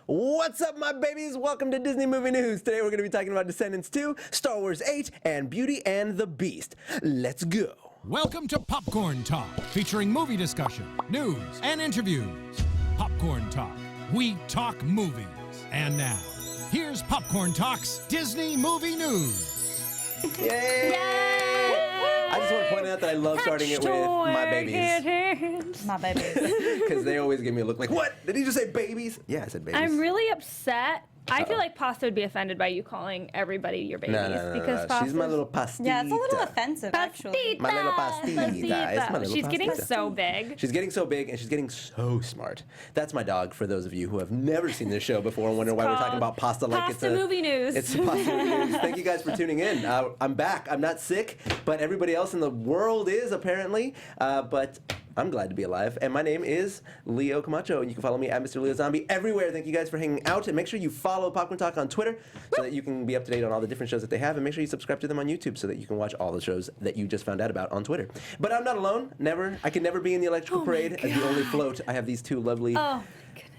What's up, my babies? Welcome to Disney Movie News. Today we're going to be talking about Descendants 2, Star Wars 8, and Beauty and the Beast. Let's go. Welcome to Popcorn Talk, featuring movie discussion, news, and interviews. Popcorn Talk. We talk movies. And now, here's Popcorn Talk's Disney Movie News. Yay! I just want to point out that I love starting it with my babies. My babies. Because they always give me a look like, what? Did he just say babies? Yeah, I said babies. I'm really upset. I feel like Pasta would be offended by you calling everybody your babies. No. She's my little pastita. Yeah, it's a little offensive, actually. My little pastita. It's my little She's getting pastita. so big. She's getting so big, and she's getting so smart. That's my dog, for those of you who have never seen this show before and wonder why we're talking about pasta like it's a... Movie News. It's Pasta Movie News. Thank you guys for tuning in. I'm back. I'm not sick, but everybody else in the world is, apparently. But... I'm glad to be alive, and my name is Leo Camacho, and you can follow me at Mr. Leo Zombie everywhere. Thank you guys for hanging out, and make sure you follow Popcorn Talk on Twitter so that you can be up to date on all the different shows that they have, and make sure you subscribe to them on YouTube so that you can watch all the shows that you just found out about on Twitter. But I'm not alone, never. I can never be in the electrical parade as the only float. I have these two lovely,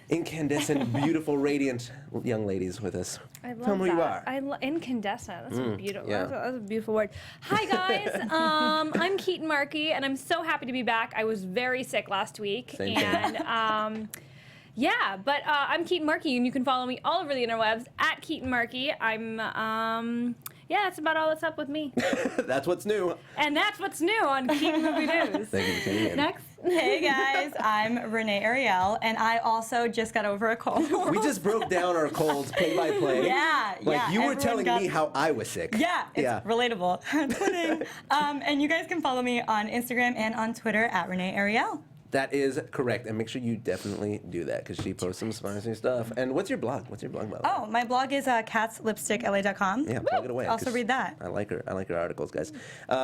incandescent, beautiful, radiant young ladies with us. I love Tell them who you are. Incandescent. That's a beautiful. yeah. That's a beautiful word. Hi guys. I'm Keetin Marchi, and I'm so happy to be back. I was very sick last week, Same thing. and yeah. But I'm Keetin Marchi, and you can follow me all over the interwebs at Keetin Marchi. I'm yeah, that's about all that's up with me. That's what's new. And that's what's new on Keetin Movie News. Thank you for tuning in. Next. Hey guys, I'm Renee Ariel, and I also just got over a cold. We just broke down our colds play by play. Yeah, Like you were everyone telling got- me how I was sick. Yeah, it's relatable. Twinning. And you guys can follow me on Instagram and on Twitter at Renee Ariel. That is correct, and make sure you definitely do that because she posts some spicy stuff. And what's your blog? By the way? Oh, my blog is catslipstickla.com. Yeah, plug it away. Also 'cause read that. I like her articles, guys.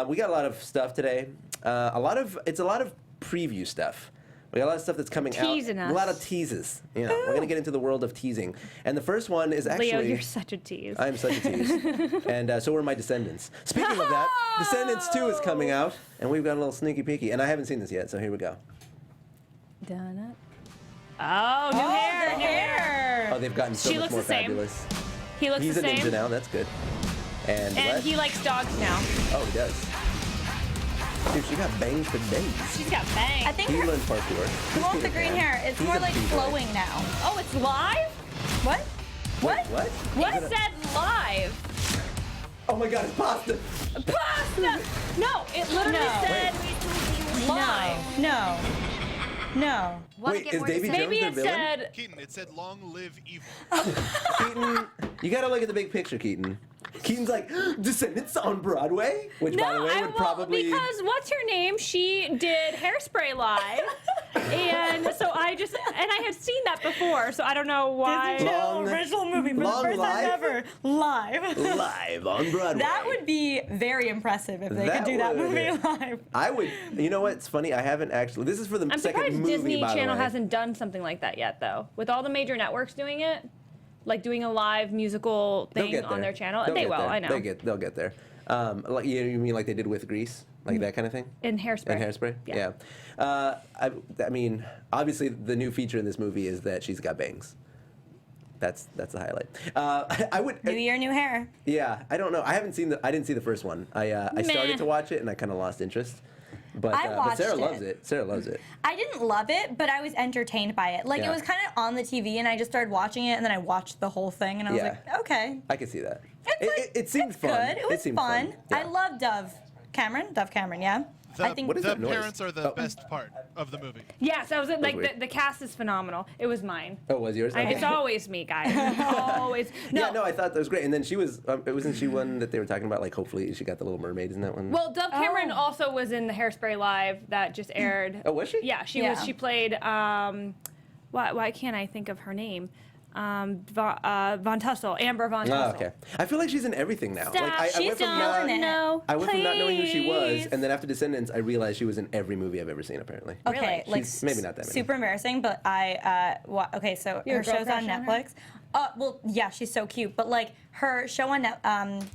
We got a lot of stuff today. It's a lot of preview stuff. We got a lot of stuff that's coming Teasing out. us. A lot of teases. Yeah, we're gonna get into the world of teasing. And the first one is actually. Leo, you're such a tease. I'm such a tease. And so are my Descendants. Speaking of that, Descendants 2 is coming out, and we've got a little sneaky peeky. And I haven't seen this yet, so here we go. Done it. Oh, new hair. New hair. Oh, they've gotten so She much looks more the same. fabulous. He looks He's the a same. ninja now. That's good. And what? He likes dogs now. Oh, he does. Dude, she got bangs for days. She's got bangs. I think He her, learned parkour. the one with the green hair, it's He's more a like b-boy. flowing now. Oh, it's live? What? What? It said live. Oh my god, it's pasta! Pasta! No, it literally said live. No. Wait, is Davy Jones Maybe their it villain? said. Keetin, it said long live evil. Keetin, you gotta look at the big picture, Keetin. Keaton's like, Descendants on Broadway? Which, by the No, way, I would won't, probably... because what's her name? She did Hairspray live, and so I had seen that before, so I don't know why. Disney Channel Long- original movie, but long the first time live? ever live. Live on Broadway. That would be very impressive if they That could do that would. movie live. I would... You know what? It's funny, I haven't actually... This is for the I'm second surprised movie, Disney by the Channel way. hasn't done something like that yet, though. With all the major networks doing it, like doing a live musical They'll thing get on there. they channel. They'll They get will, there. I know. They'll get there. Like you mean like they did with Grease? Like that kind of thing? In Hairspray. And Hairspray? Yeah. I mean, obviously the new feature in this movie is that she's got bangs. That's the highlight. I would. New year, new hair. Yeah, I don't know. I didn't see the first one. I started Meh. to watch it and I kind of lost interest. But watched Sarah it. loves it. Sarah loves it. I didn't love it, but I was entertained by it. Like, Yeah. it was kind of on the TV, and I just started watching it, and then I watched the whole thing, and I was Yeah. like, okay. I can see that. It's It seemed it's fun. good. It was seemed fun. Yeah. I love Dove Cameron, yeah? The, I think What is the that noise? parents are the Oh. best part of the movie. Yes, I was like weird. the cast is phenomenal. It was mine. Oh, was yours? Okay. It's always me, guys. Always. No. Yeah, no, I thought that was great. And then she was, wasn't she one that they were talking about? Like, hopefully she got the Little Mermaid in that one. Well, Dove Cameron also was in the Hairspray Live that just aired. Oh, was she? Yeah, she Yeah. was. She played. Why can't I think of her name? Von Tussle, Amber Von Tussle. Oh, okay. I feel like she's in everything now. Stop, Like, I she's went from killing it. No, I went from not knowing who she was, please. and then after Descendants, I realized she was in every movie I've ever seen, apparently. Okay, Really? like She's maybe not that many. super embarrassing, but okay, so You her have a girl show's on crush on her? Netflix. Well, yeah, she's so cute, but like her show on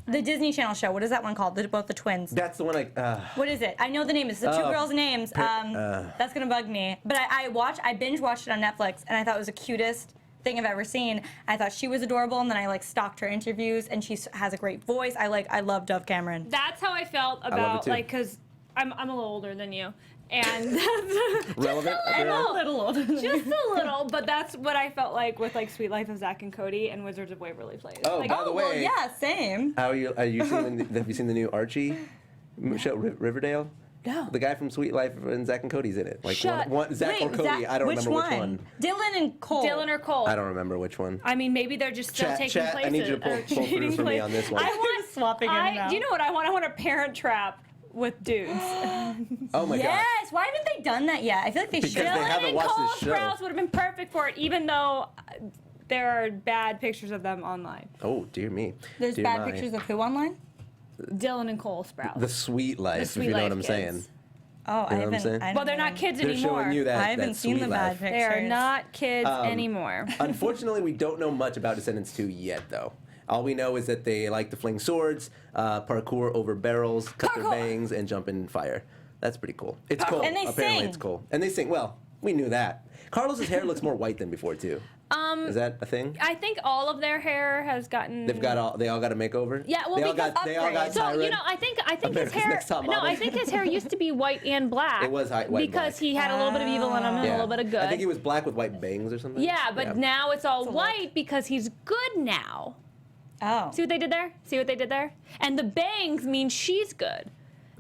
the Disney Channel show. What is that one called? Both the twins. That's the one What is it? I know the name. It's the two Oh, girls' names. That's gonna bug me. But I binge watched it on Netflix, and I thought it was the cutest thing I've ever seen. I thought she was adorable, and then I like stalked her interviews, and she has a great voice. I love Dove Cameron. That's how I felt love it about too. like because I'm a little older than you, and Relevant? a little older, just a little. But that's what I felt like with like Sweet Life of Zack and Cody and Wizards of Waverly Place. Oh, like, by the way, Well, yeah, same. Are you seeing have you seen the new Archie show, Riverdale? No. The guy from Sweet Life and Zack and Cody's in it. Like Shut- Zack or Cody, Zach, I don't remember which one. Dylan and Cole. Dylan or Cole. I don't remember which one. I mean, maybe they're just still taking Chat, places. I need you to pull or through trading for me place- on this one. I want Swapping in and out. Do you know what I want? I want a Parent Trap with dudes. Oh my god. Yes. Why haven't they done that yet? I feel like they Because should. they haven't and watched Cole this show. Sprouse would have been perfect for it, even though there are bad pictures of them online. Oh dear me. There's Dear bad my. pictures of who online? Dylan and Cole Sprouse. The Sweet Life, if Sweet you know Life what I'm kids. saying. Oh, You know what I'm saying? I Well, they're don't not kids They're anymore. showing you that. I haven't that seen Sweet the bad Life. pictures. They are not kids anymore. Unfortunately, we don't know much about Descendants 2 yet, though. All we know is that they like to fling swords, parkour over barrels, cut their Parkour! bangs, and jump in fire. That's pretty cool. It's cool. And they Apparently, sing. it's cool. And they sing. Well, we knew that. Carlos's hair looks more white than before too. Is that a thing? I think all of their hair has gotten. They all got a makeover. Yeah, well, they all because they all got upgrades. So Tyrant. I think his America's hair. Next Top No, Model. I think his hair used to be white and black. It was white and because black. he had a little bit of evil in him and a little bit of good. I think he was black with white bangs or something. Yeah, but now it's all white because he's good now. Oh. See what they did there? See what they did there? And the bangs mean she's good.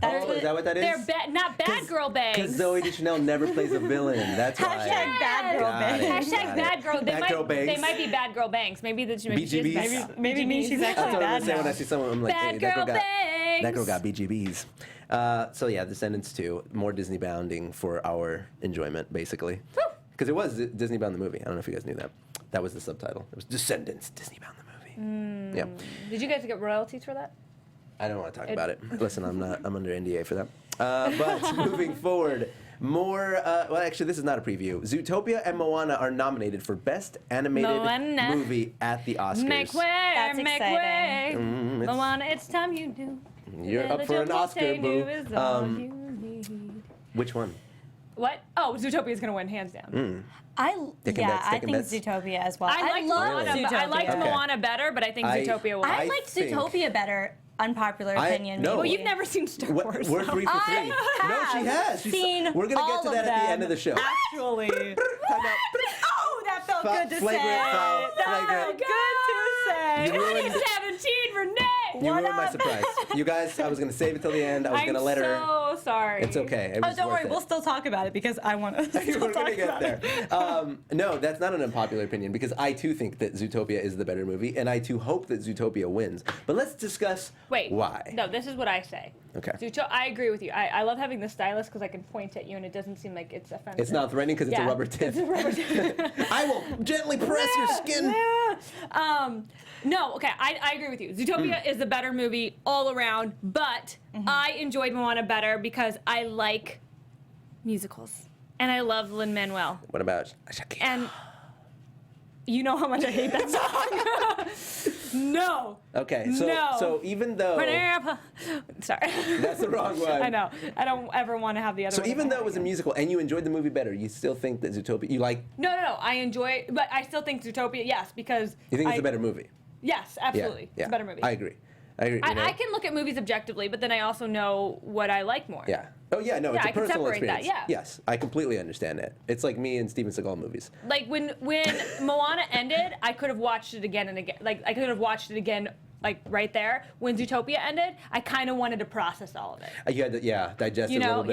Oh, is that what that is? They're not bad girl bangs. Because Zoe Deschanel never plays a villain. That's why. Hashtag bad girl Got it. bangs. Hashtag Got bad it. girl. Bad girl bangs. They might be bad girl bangs. Maybe she's BGBs? bad. Maybe means she's That's actually what I'm bad gonna say when I now. see someone. I'm like, Bad hey, girl that girl got bangs. BGBs. So yeah, Descendants 2, more Disney bounding for our enjoyment, basically. Woo. Because it was Disney bound the movie. I don't know if you guys knew that. That was the subtitle. It was Descendants, Disney bound the movie. Yep. Did you guys get royalties for that? I don't want to talk about it. Listen, I'm under NDA for that. But moving forward, more. Well, actually, this is not a preview. Zootopia and Moana are nominated for Best Animated Moana. Movie at the Oscars. Make way, That's make exciting. way. it's- Moana, it's time you do. You're up for an Oscar, boo. Which one? What? Oh, Zootopia's gonna win, hands down. Taking Yeah, bets, I taking think bets. Zootopia as well. I liked love Moana. Really? But I liked Zootopia. Okay. Moana better, but I think I- Zootopia will. I I liked think- Zootopia better. Unpopular opinion. no. Well, maybe. you've never seen Star What, Wars. we're so- 3 for 3. I No, she has. have She's, seen we're gonna get all to of that at the them. end of the show. Actually. Time out. Oh, that felt good to Flagrant say. foul, That flagrant. felt good to say. You ruined- 2017, Renee. You What ruined my up? surprise. You guys, I was gonna save it till the end. I was I'm gonna let her. so sorry. It's okay. It Oh, was don't worth worry. it. We'll still talk about it because I want to We're still gonna talk get about there. it. No, that's not an unpopular opinion because I too think that Zootopia is the better movie, and I too hope that Zootopia wins. But let's discuss Wait. why. No, this is what I say. Okay. I agree with you. I love having the stylus because I can point at you and it doesn't seem like it's offensive. It's not threatening because it's a Yeah, rubber tip. It's a rubber tip. I will gently press your skin. No, okay, I agree with you. Zootopia is the better movie all around, but I enjoyed Moana better because I like musicals. And I love Lin-Manuel. What about Shakira? And you know how much I hate that song. No. Okay, No. so even though Sorry. that's the wrong one. I know. I don't ever want to have the other So one in even my though it was a head again. musical and you enjoyed the movie better, you still think that Zootopia you like? No. I enjoy, but I still think Zootopia, yes, because You think it's a better movie? Yes, absolutely. Yeah, It's a better movie. I agree. Renee? I can look at movies objectively, but then I also know what I like more. Yeah. Oh yeah, no, Yeah, it's a I can personal separate that, experience. yeah. Yes, I completely understand that. It's like me and Steven Seagal movies. Like when Moana ended, I could have watched it again and again. Like I could have watched it again, like right there. When Zootopia ended, I kind of wanted to process all of it. You had to, digest You it a know, little bit.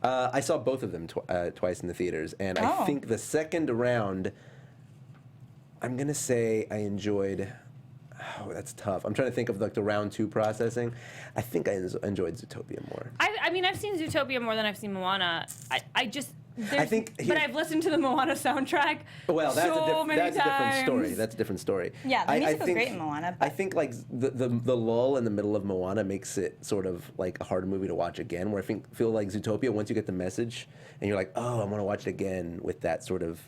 yeah. I saw both of them twice in the theaters, and I Oh. think the second round, I'm gonna say I enjoyed. Oh, that's tough. I'm trying to think of like the round 2 processing. I think I enjoyed Zootopia more. I mean, I've seen Zootopia more than I've seen Moana. I just. think but here- I've listened to the Moana soundtrack. Well, that's so many a different story. times. That's a different story. Yeah, the music was think, great in Moana, I but- think like the lull in the middle of Moana makes it sort of like a hard movie to watch again. Where I feel like Zootopia, once you get the message and you're like, oh, I want to watch it again with that sort of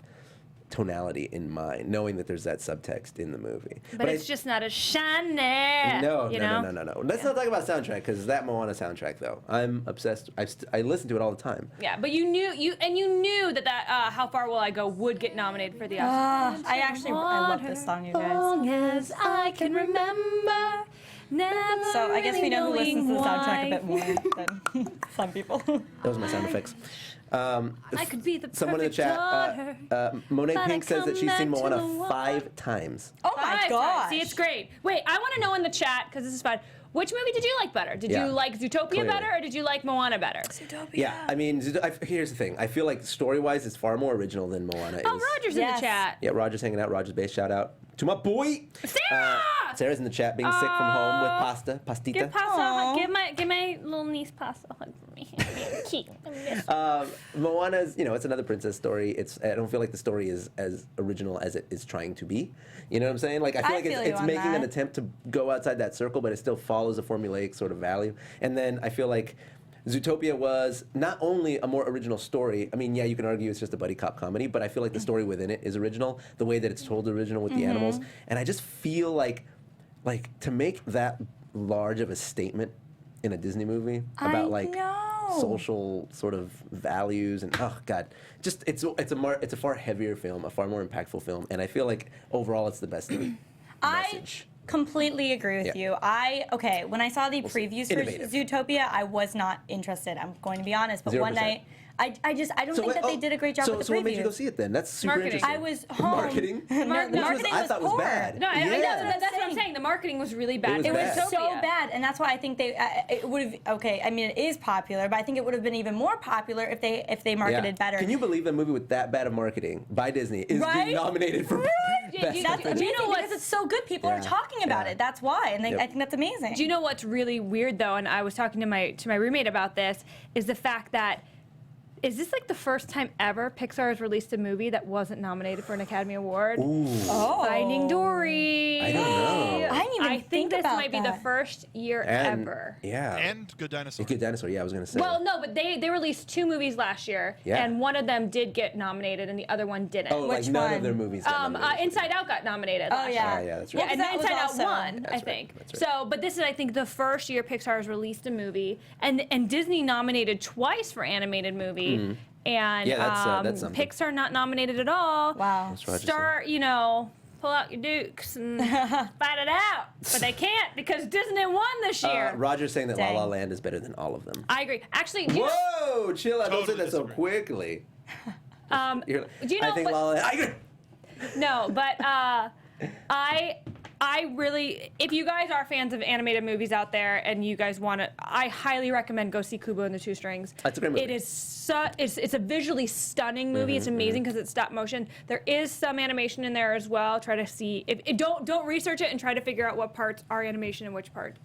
tonality in mind, knowing that there's that subtext in the movie. But it's just not as shiny. No. Let's not talk about soundtrack, because that Moana soundtrack, though, I'm obsessed. I listen to it all the time. Yeah, but you knew that How Far Will I Go would get nominated for the Oscar. I love this song, you guys. Long as I can remember. Never So I guess we know who listens to the soundtrack a knowing bit more than some people. Those are my sound effects. I could be the Someone in the perfect chat, daughter. Monet but I Pink says that she's come seen back to Moana the one. 5 times. Oh my 5 times. gosh. See, it's great. Wait, I want to know in the chat, because this is fun. Which movie did you like better? Did Yeah. you like Zootopia Clearly. better, or did you like Moana better? Yeah, I mean, here's the thing. I feel like story-wise, it's far more original than Moana is. Oh, Roger's in Yes. the chat. Yeah, Roger's hanging out. Roger's base. Shout out to my boy. Sarah! Sarah's in the chat, being sick from home with pastita. Give pasta. Aw. Give my little niece pasta a hug for me. Cute. I miss you. Moana's, it's another princess story. I don't feel like the story is as original as it is trying to be. You know what I'm saying? Like, I feel I like feel you it's on making an that. attempt to go outside that circle, but it still follows a formulaic sort of value. And then I feel like Zootopia was not only a more original story. I mean, yeah, you can argue it's just a buddy cop comedy, but I feel like the story within it is original. The way that it's told is original with the animals, and I just feel like to make that large of a statement in a Disney movie about social sort of values and oh god, just it's a far heavier film, a far more impactful film, and I feel like overall it's the best message. Completely agree with Yeah. you. When I saw the previews for Innovative. Zootopia, I was not interested. I'm going to be honest. But one 0%. night, I don't think that they did a great job with the So what made you previews. go see it then? That's super Marketing. interesting. I was home. Marketing? No, the Which marketing I was thought was poor. bad. No, I know, Yeah. that's what I'm saying. The marketing was really bad. It was bad. So Zootopia. bad, and that's why I think it would have. Okay, I mean it is popular, but I think it would have been even more popular if they marketed better. Can you believe a movie with that bad of marketing by Disney is Right? being nominated for Yeah, best you- That's effects? do you amazing know because what's- it's so good. People are Yeah, talking about yeah. it. That's why, and Yep. I think that's amazing. Do you know what's really weird though? And I was talking to my roommate about this. Is the fact that is this like the first time ever Pixar has released a movie that wasn't nominated for an Academy Award? Oh. Finding Dory. I don't know. I didn't even I think think this about might be the that. first year And- ever. Yeah. And Good Dinosaur. Good Dinosaur. Yeah, I was gonna say. Well, no, but they released 2 movies last year, Yeah. and one of them did get nominated, and the other one didn't. oh, like Which none one? of their movies. got nominated. Inside Out got nominated. Oh last yeah. year. Yeah, that's Yeah, right. and that then was Inside Out also- won, That's I right, think. that's right. So, but this is, I think, the first year Pixar has released a movie, and Disney nominated twice for animated movie, and Yeah, that's something. Pixar not nominated at all. Wow. That's Roger Start, pull out your dukes and fight it out, but they can't because Disney won this year. Roger's saying that Dang. La La Land is better than all of them. I agree. Actually, do you know, Whoa, chill out! Don't say Totally that so disagree. quickly. do you know I think what? La La Land. I agree. No, but I really, if you guys are fans of animated movies out there and you guys want to, I highly recommend go see Kubo and the Two Strings. That's a great movie. It is it's a visually stunning movie. It's amazing because it's stop motion. There is some animation in there as well. Try to see don't research it and try to figure out what parts are animation and which parts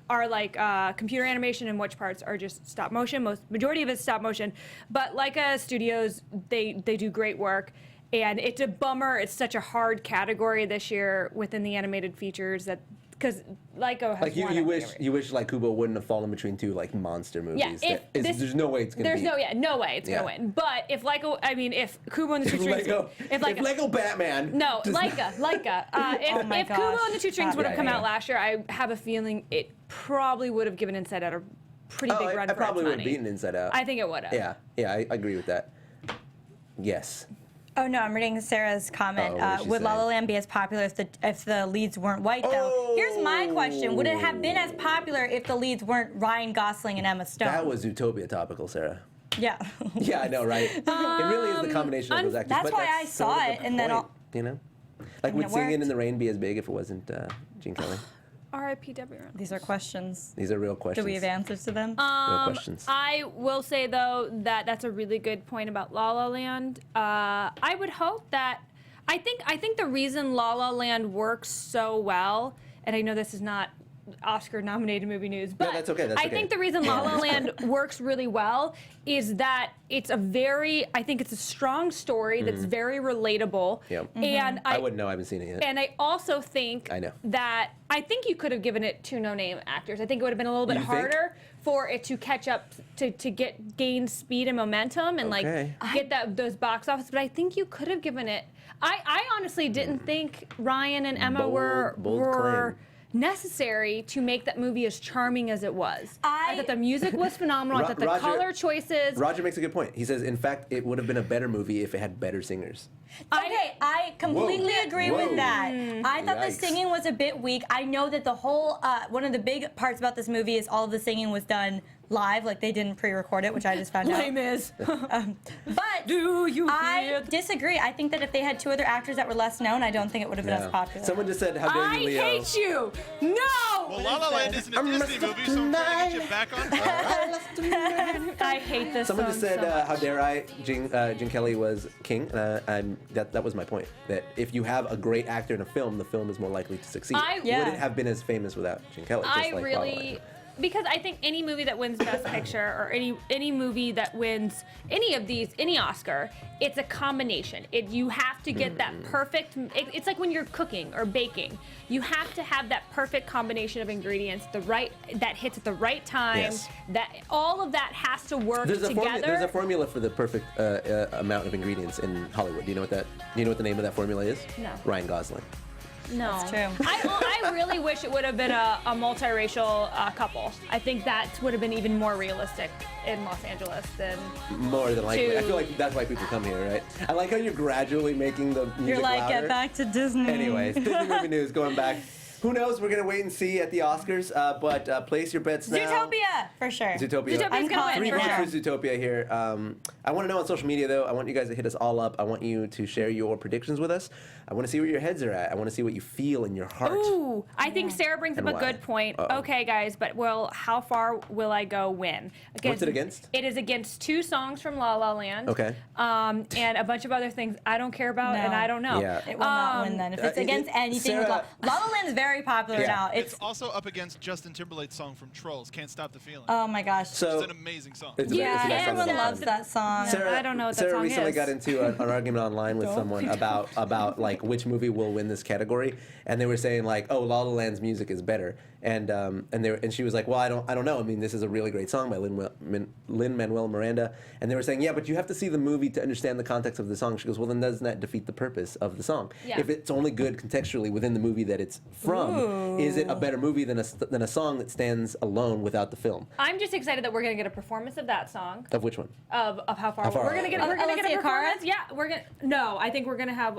are like computer animation and which parts are just stop motion. Majority of it's stop motion, but Leica Studios they do great work. And it's a bummer. It's such a hard category this year within the animated features that because Leica has Like won you every wish year. like Kubo wouldn't have fallen between 2 like monster movies. There's no way it's gonna there's be. no way it's Yeah. gonna win. But if if Kubo and the Two Strings, if Lego Batman. no, does not- Leica. Oh my if Kubo gosh. and the Two Strings would have Yeah, come yeah. out last year, I have a feeling it probably would have given Inside Out a pretty Oh, big run I for probably its would have money. beaten Inside Out. I think it would have. Yeah, I agree with that. Yes. Oh no, I'm reading Sarah's comment. Oh, what is she Would La La saying? Land be as popular if the leads weren't white though? Here's my question: would it have been as popular if the leads weren't Ryan Gosling and Emma Stone? That was Zootopia topical, Sarah. Yeah. Yeah, I know, right? It really is the combination of those actors. that's but why I that's saw sort of it, the and then point, you know, like mean, would it Singing in worked. the Rain be as big if it wasn't Gene Kelly? R.I.P. Debbie Reynolds. These are questions. These are real Do questions. we have answers to them? Real questions. I will say though that that's a really good point about La La Land. I would hope that I think the reason La La Land works so well, and I know this is not Oscar-nominated movie news, but that's okay, that's I okay. think the reason La La Land works really well is that it's I think it's a strong story that's very relatable. Yep. And I wouldn't know. I haven't seen it yet. And I also think I know. that I think you could have given it 2 no-name actors. I think it would have been a little bit You think? harder for it to catch up to gain speed and momentum and Okay. get those box office. But I think you could have given it. I honestly didn't think Ryan and Emma were bold claim. necessary to make that movie as charming as it was. I I- thought the music was phenomenal. I thought the Roger- color choices. Roger makes a good point. He says, in fact, it would have been a better movie if it had better singers. Okay, I completely Whoa. agree Whoa. with that. I thought the Yikes. singing was a bit weak. I know that the whole, one of the big parts about this movie is all of the singing was done live, like they didn't pre-record it, which I just found out. Lame is. But Do you I hear? disagree. I think that if they had 2 other actors that were less known, I don't think it would have been as popular. Someone just said, how dare I you, Leo? hate you. No. Well, La La Land isn't a Disney movie, so I'm trying to get you back on track. I hate this Someone song just said, so much. how dare I? Gene Kelly was king. That was my point. That if you have a great actor in a film, the film is more likely to succeed. Yeah. Wouldn't have been as famous without Gene Kelly. Just I like La La really, Land. because I think any movie that wins Best Picture or any movie that wins any Oscar, it's a combination. You have to get that perfect. It's like when you're cooking or baking, you have to have that perfect combination of ingredients, that hits at the right time. Yes. That all of that has to work There's together. a formula for the perfect amount of ingredients in Hollywood. Do you know what that? Do you know what the name of that formula is? No. Ryan Gosling. No, That's true. I really wish it would have been a multiracial couple. I think that would have been even more realistic in Los Angeles than. More than likely. To- I feel like that's why people come here, right? I like how you're gradually making the music You're like, louder. get back to Disney. Anyways, Disney movie news going back. Who knows? We're gonna wait and see at the Oscars. But place your bets now. Zootopia, for sure. Zootopia. Zootopia's I'm gonna calling win Three for votes sure. for Zootopia here. I want to know on social media, though. I want you guys to hit us all up. I want you to share your predictions with us. I want to see where your heads are at. I want to see what you feel in your heart. Ooh, I think Sarah brings And up a why? good point. Uh-oh. Okay, guys, but how far will I go win? What's it against? It is against 2 songs from La La Land. Okay. And a bunch of other things I don't care about and No. I don't know. Yeah. It will not win then. If it's it- against anything with Sarah- La La Land is very popular Yeah. now. It's also up against Justin Timberlake's song from Trolls, Can't Stop the Feeling. Oh my gosh. So It's an amazing song. it's a- Yeah, it's a nice song Everyone to listen loves to. that song. I don't know what that Sarah song recently is. got into an argument online with someone about like which movie will win this category, and they were saying like, oh, La La Land's music is better, and she was like, well, I don't know. I mean, this is a really great song by Lin-Manuel Miranda, and they were saying, yeah, but you have to see the movie to understand the context of the song. She goes, well, then doesn't that defeat the purpose of the song? Yeah. If it's only good contextually within the movie that it's from, is it a better movie than a song that stands alone without the film? I'm just excited that we're gonna get a performance of that song. Of which one? Of how far, How far? we're gonna get. Of We're gonna get a Alessia Cara? performance. Yeah, we're gonna. No, I think we're gonna have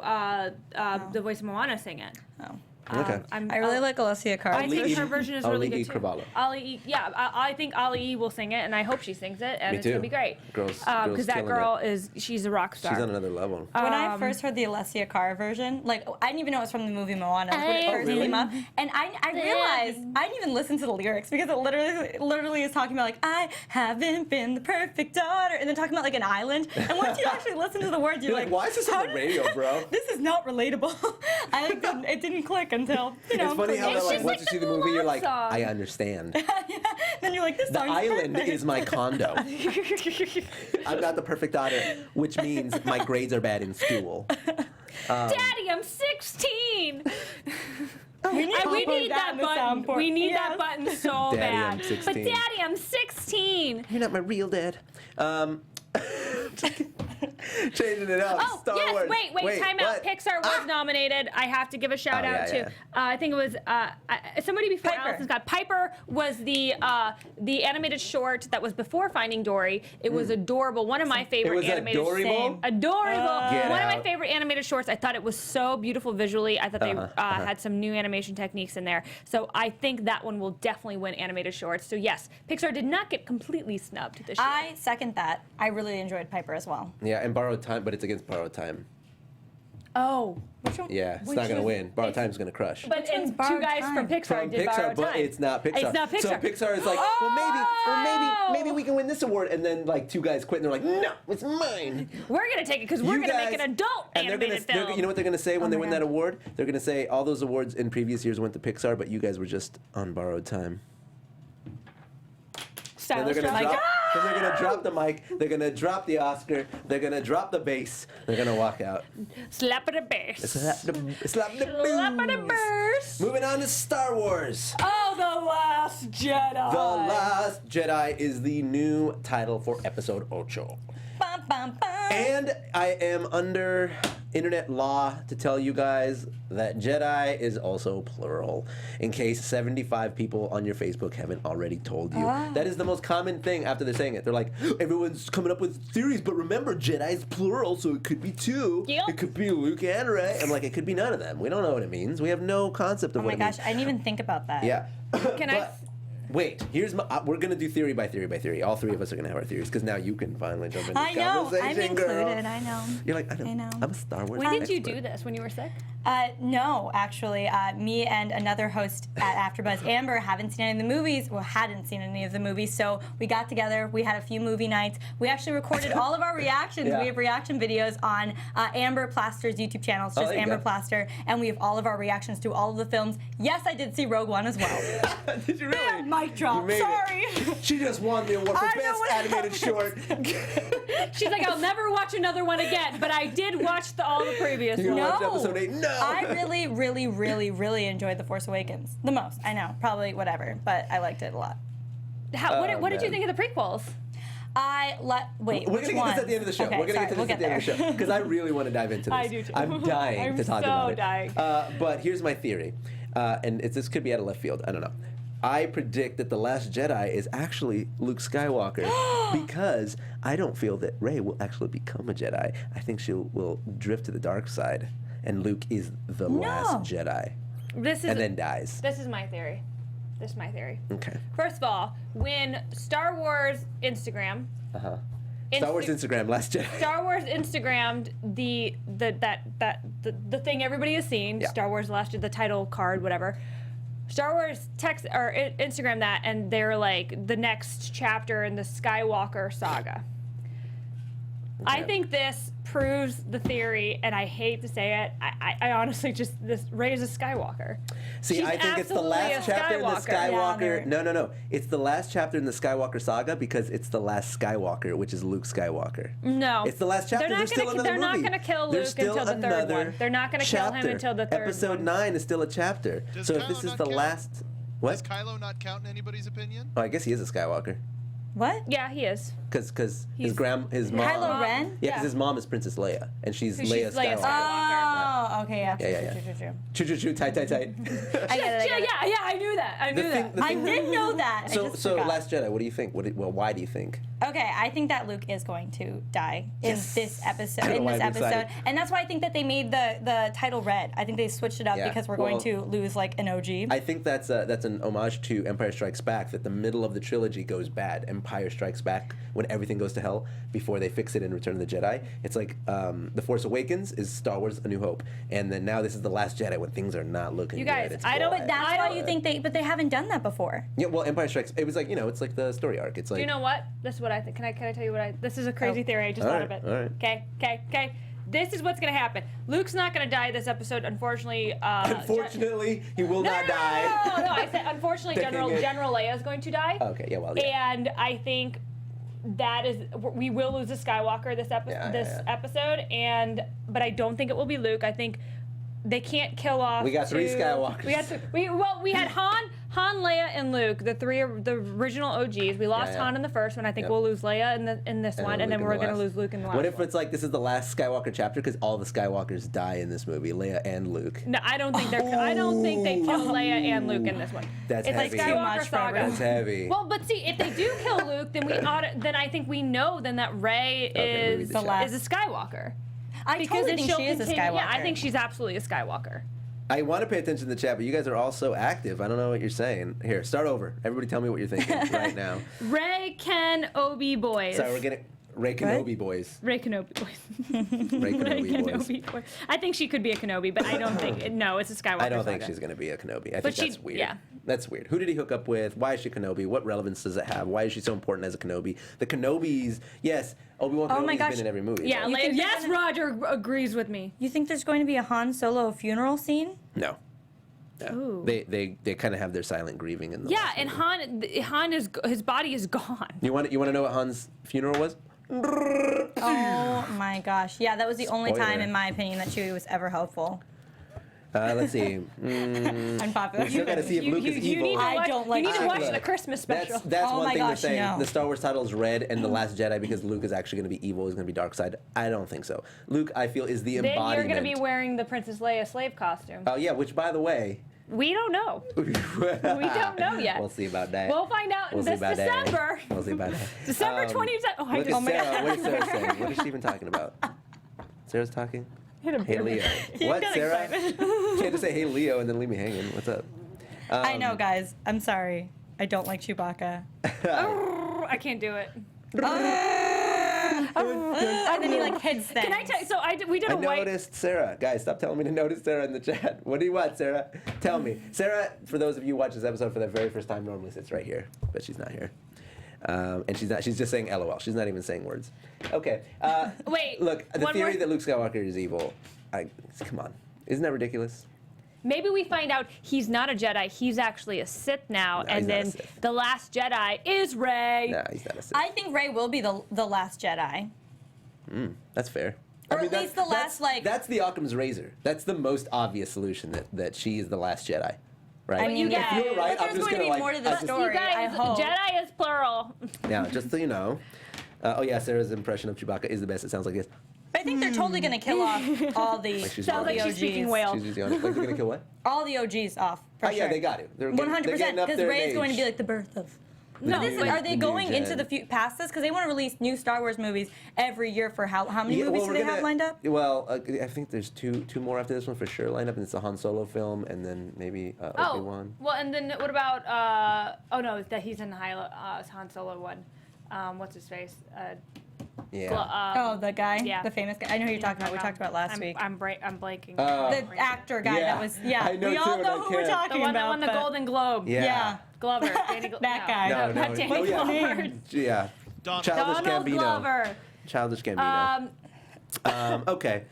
the voice of Moana sing it. Oh. Okay. I really like Alessia Cara. I think Ali her E- version is Ali really E. good too. Cravalho. Ali E. Yeah, I think Ali E. will sing it, and I hope she sings it, and Me it's too. gonna be great. Girls Because that killing girl she's a rock star. She's on another level. When I first heard the Alessia Cara version, like I didn't even know it was from the movie Moana when it first really? came up, and I realized I didn't even listen to the lyrics because it literally is talking about like I haven't been the perfect daughter, and then talking about like an island. And once you actually listen to the words, you're You're like, why is this on the radio, bro? This is not relatable. It didn't click until It's funny how It's that, like, just once like you see the the movie, you're Mulan like, song. I understand. Then you're like, this The song's island perfect. is my condo. I'm not the perfect daughter, which means my grades are bad in school. Daddy, I'm 16. We need that button. We need that button so Daddy, bad. I'm 16. But Daddy, I'm 16. You're not my real dad. Changing it up. Oh, Star yes, Wars. wait, time out. what? Pixar was nominated. I have to give a shout Oh, out yeah, to, I think it was somebody before Piper. Allison Scott. Piper was the animated short that was before Finding Dory. It was adorable. One of my favorite was animated adorable? Adorable. Get One of my out. favorite animated shorts. I thought it was so beautiful visually. I thought they had some new animation techniques in there. So I think that one will definitely win animated shorts. So yes, Pixar did not get completely snubbed this year. I second that. I really enjoyed Piper as well. Yeah, and Borrowed Time, but it's against Borrowed Time. Oh. Which one? Yeah, it's which not gonna is- win. Borrowed Time's gonna crush. But Which one's two Borrowed guys Time? from Pixar From did Borrowed but Time. it's not Pixar. It's not Pixar. So Pixar is like, well, maybe we can win this award, and then like two guys quit, and they're like, no, it's mine. We're gonna take it because we're You gonna make guys- an adult And animated film. you know what they're gonna say when they my win God. that award? They're gonna say all those awards in previous years went to Pixar, but you guys were just on Borrowed Time. And they're gonna drop. Then they're gonna drop the mic. They're gonna drop the Oscar. They're gonna drop the bass. They're gonna walk out. Slap it a bass. Slap the Slap it a booze. bass. Moving on to Star Wars. Oh, The Last Jedi. The Last Jedi is the new title for Episode 8. Bum, bum, bum. And I am under internet law to tell you guys that Jedi is also plural, in case 75 people on your Facebook haven't already told you. That is the most common thing after they're saying it. They're like, everyone's coming up with theories, but remember, Jedi is plural, so it could be two. Yep. It could be Luke and Rey. I'm like, it could be none of them. We don't know what it means. We have no concept of Oh what my it gosh, means. I didn't even think about that. Yeah. Can I? Wait, here's my. We're gonna do theory by theory by theory. All three of us are gonna have our theories because now you can finally jump into I the know. I'm conversation, girl. included. I know. You're like, I know. I'm a Star Wars. When did you expert. do this? When you were sick? No, actually, me and another host at AfterBuzz, Amber, haven't seen any of the movies. Well, hadn't seen any of the movies. So we got together. We had a few movie nights. We actually recorded all of our reactions. Yeah. We have reaction videos on Amber Plaster's YouTube channel. It's just there you Amber go. Plaster, and we have all of our reactions to all of the films. Yes, I did see Rogue One as well. Did you really? Mic drop. You made Sorry. It. She just won the award for I know best what animated short. She's like, I'll never watch another one again, but I did watch all the previous You ones. watched No. episode 8? No. I really enjoyed The Force Awakens. The most. I know. Probably whatever, but I liked it a lot. What did you man. think of the prequels? Wait, We're which gonna get one? this at the end of the show. Okay, We're gonna sorry, get to this we'll at the end of the show because I really want to dive into this. I do too. I'm dying I'm to talk so about it. dying. But here's my theory, and this could be out of left field. I don't know. I predict that the Last Jedi is actually Luke Skywalker because I don't feel that Rey will actually become a Jedi. I think she will drift to the dark side, and Luke is the last Jedi, This is and then dies. This is my theory. This is my theory. Okay. First of all, when Star Wars Instagram, Star Wars Instagram, Last Jedi. Star Wars Instagrammed the thing everybody has seen, Yeah. Star Wars Last, the title card, whatever. Star Wars text or Instagram that, and they're like the next chapter in the Skywalker saga. I think this proves the theory, and I hate to say it. I honestly just Rey is a Skywalker. See, She's I think it's the absolutely last a chapter in the Skywalker. Skywalker. No. It's the last chapter in the Skywalker saga because it's the last Skywalker, which is Luke Skywalker. No, It's the last chapter. They're not There's still gonna. another They're not movie. going to kill There's Luke still until the third another one. They're not going to kill him chapter. until the third Episode one. 9 is still a chapter. Does So if Kylo this is not the count? last, Does what? Kylo not count in anybody's opinion? Oh, I guess he is a Skywalker What? Yeah, he is. because his He's- his mom. Kylo Ren? Yeah, because his mom is Princess Leia, and she's She's Leia Leia Skywalker. Skywalker. Oh, okay, yeah. Yeah. True. Tight. I get it. I get it. Yeah, I knew that. I knew that. the I thing- did know that. I So, just so forgot. Last Jedi. What do you think? Why do you think? Okay, I think that Luke is going to die in this episode. I don't know why I'm excited. And that's why I think that they made the title red. I think they switched it up Yeah, because we're well, going to lose like an OG. I think that's an homage to Empire Strikes Back. That the middle of the trilogy goes bad. Empire Strikes Back when everything goes to hell before they fix it in Return of the Jedi. It's like The Force Awakens is Star Wars: A New Hope, and then now this is The Last Jedi when things are not looking You good. guys, It's I don't- bad. But that's why you think but they haven't done that before. Yeah, well, Empire Strikes. It was like it's like the story arc. It's like Do you know what? This is what I think. Can I tell you what this is a crazy theory. I just All thought right, of it. all right. Okay. This is what's gonna happen. Luke's not gonna die this episode, unfortunately. Unfortunately, he will No, not die. No, I said unfortunately Thinking it. General Leia is going to die. Okay, yeah, well, yeah. And I think we will lose a Skywalker this episode, but I don't think it will be Luke. I think they can't kill off. We got 3 Skywalkers. We had Han, Leia, and Luke, the original OGs. We lost Yeah. Han in the first one. I think Yep. we'll lose Leia in this one, and then Luke we're in the gonna last. lose Luke in the last. What if one. it's like this is the last Skywalker chapter because all the Skywalkers die in this movie, Leia and Luke? No, I don't think I don't think they kill Leia and Luke in this one. That's it's heavy. like Too Skywalker much for saga. That's heavy. Well, but see, if they do kill Luke, then then I think we know then that Rey Okay, maybe is the last- is a Skywalker. I Because totally then think she'll she is a continue- Skywalker. Yeah, I think she's absolutely a Skywalker. I want to pay attention to the chat, but you guys are all so active. I don't know what you're saying. Here, start over. Everybody tell me what you're thinking right now. Rey, Ken, Obi boys. Sorry, we're getting... Rey Kenobi boys. Ray Kenobi boys. Rey Kenobi boys. Kenobi boys. I think she could be a Kenobi, but I don't think. No, it's a Skywalker. I don't think saga. she's going to be a Kenobi. I But think that's weird. yeah. That's weird. Who did he hook up with? Why is she Kenobi? What relevance does it have? Why is she so important as a Kenobi? The Kenobis, yes, Obi-Wan Oh my Kenobi's gosh. been in every movie. Yeah, so- like, think they're yes, gonna- Roger agrees with me. You think there's going to be a Han Solo funeral scene? No. No. Ooh. They kind of have their silent grieving in the Yeah, last and movie. Han is his body is gone. You want to know what Han's funeral was? Oh my gosh. Yeah, that was the only time, Spoiler. in my opinion, that Chewie was ever helpful. Let's see. Unpopular. We still got to see if Luke is evil. You need to I watch, don't like you need to watch Look, the Christmas special. That's Oh one my thing gosh, they're saying. no. The Star Wars title is Red and The Last Jedi because Luke is actually going to be evil, is going to be dark side. I don't think so. Luke, I feel, is the Then embodiment. you're going to be wearing the Princess Leia slave costume. Oh, yeah, which, by the way... We don't know. We don't know yet. We'll see about that. We'll find out We'll see this about that. December. We'll see about that. December 20th. Oh, I Look just at Sarah. What is Sarah saying? What is she even talking about? Sarah's talking? Hey, Leo. What, got Sarah? excited. You can't just say, hey, Leo, and then leave me hanging. What's up? I know, guys. I'm sorry. I don't like Chewbacca. I can't do it. And then he like hits things. Can I tell you? So we did I a white. noticed Sarah. Guys, stop telling me to notice Sarah in the chat. What do you want, Sarah? Tell me. Sarah, for those of you who watch this episode for the very first time, normally sits right here, but she's not here. And she's not. She's just saying LOL. She's not even saying words. Okay. Wait, Look, the one theory more- that Luke Skywalker is evil. Come on. Isn't that ridiculous? Maybe we find out he's not a Jedi. He's actually a Sith now, No, and he's not a then Sith. the Last Jedi is Rey. Nah, he's not a Sith. I think Rey will be the last Jedi. That's fair. Or at least the last, like- That's the Occam's razor. That's the most obvious solution that she is the last Jedi, right? I mean, yeah. If you're right, But I'm there's just going to be gonna more to the I just- story. You guys, I hope. Jedi is plural. Yeah, just so you know. Oh yeah, Sarah's impression of Chewbacca is the best. It sounds like this. I think they're totally going to kill off all the Like she's Sounds like yawning. she's speaking OGs. whale. She's just yawning. Like they're gonna kill what? All the OGs off. For Oh yeah, sure. they got to. They're getting- they're 100%. getting up Because there in Rey's going to age. be like the birth of. No, But this is, wait. are they The new going into gen. the past this? Because they want to release new Star Wars movies every year for how many movies do we're they gonna- have lined up? Well, I think there's two more after this one for sure lined up, and it's a Han Solo film, and then maybe Obi-Wan. Well, and then what about? Oh no, that he's in the Han Solo one. What's his face? Yeah. Oh, the guy, yeah. the famous guy. I know who you're talking about. We talked about last I'm, week. I'm blanking. The actor guy Yeah. that was, yeah. I know we too, all and know I who we're can't. talking the one that about. won the but- Golden Globe. Yeah. Glover. Danny That guy. No, not no. Danny Oh, yeah. Glover. Yeah. Donald. Childish Donald Gambino. Glover. Childish Gambino. Okay.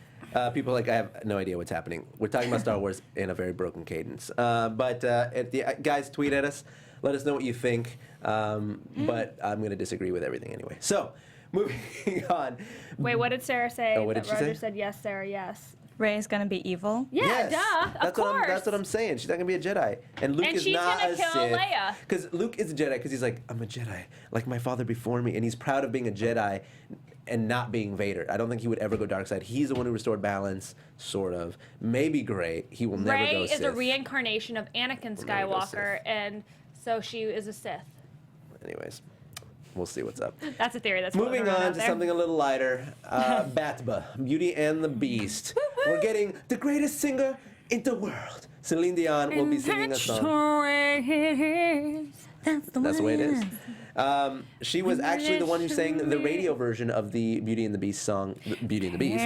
People like, I have no idea what's happening. We're talking about Star Wars in a very broken cadence. Guys, tweet at us. Let us know what you think. But I'm going to disagree with everything anyway. So, moving on. Wait, what did Sarah say? Oh, what did that she Roger say? said yes, Sarah, yes. Rey's going to be evil. Yeah, Yes. duh. Of course. That's what I'm saying. She's not gonna be a Jedi, and Luke And is she's not gonna a kill Sith. Leia. Because Luke is a Jedi. Because he's like, I'm a Jedi, like my father before me, and he's proud of being a Jedi, and not being Vader. I don't think he would ever go dark side. He's the one who restored balance, sort of. Maybe gray. He will never Rey go is Sith. a reincarnation of Anakin Will never go Skywalker, Sith. and so she is a Sith. Anyways, we'll see what's up. That's a theory. That's Moving floating around on out to there. something a little lighter. Batba, Beauty and the Beast. We're getting the greatest singer in the world. Celine Dion will be singing a song. That's That's the way it is. She was actually the one who sang the radio version of the Beauty and the Beast song, Beauty and the Beast.